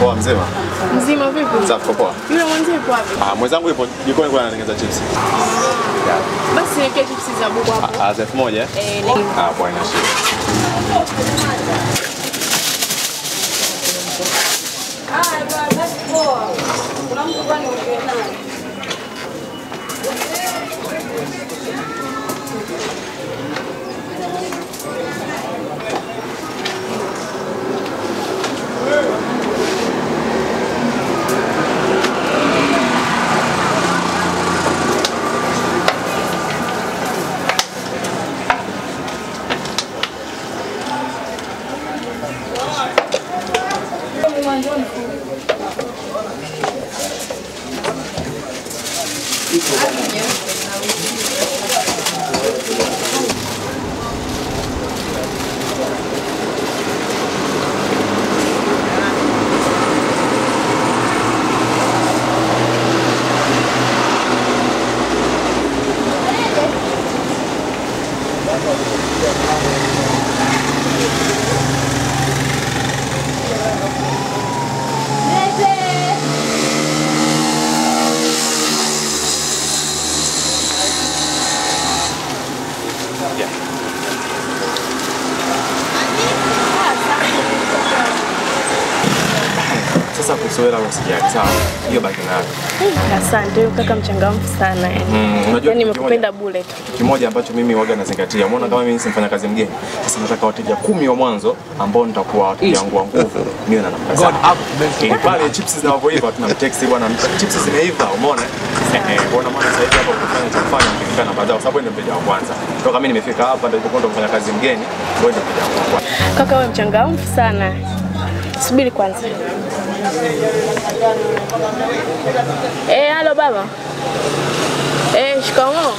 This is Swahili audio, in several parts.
Poa mzima. Mzima vipi? Safi poa. Yule mwanzo yupo wapi? Mwenzangu yupo jikoni anatengeneza chips. Basi niweke chips za buku hapo. Za 1000 eh? Poa ina shida. Basi poa. Kuna mtu gani ongea naye? Sasa kusuela usijali sawa. Hiyo baki nayo. Asante kaka mchangamfu sana Unajua nimekupenda bure tu. Kimoja ambacho mimi waga nazingatia. Umeona kama mimi simfanya kazi mgeni. Sasa nataka wateja 10 wa mwanzo ambao nitakuwa wateja wangu wa nguvu. Niwe na nafasi. Ili pale chips zinavyoiva tunamtext bwana chips zimeiva umeona? Bwana maana sasa hivi hapa kufanya cha kufanya nikikana baadaye sababu ndio mteja wa kwanza. Toka mimi nimefika hapa ndio kwenda kufanya kazi mgeni, ndio mteja wangu wa kwanza. Kaka wewe mchangamfu sana. Subiri kwanza. Halo baba. Shikamoo.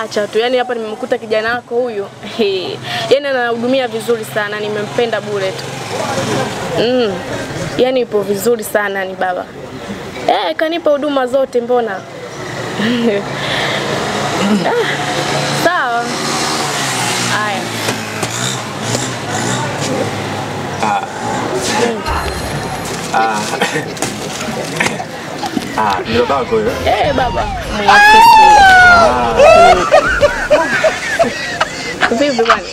Acha tu. Yaani hapa nimemkuta kijana wako huyu. Yaani anahudumia vizuri sana, nimempenda bure tu. Yaani ipo vizuri sana ni baba. Kanipa huduma zote mbona? Sawa. Haya. Ndio baba huyo. Baba. Mwafisi. Vipi bwana?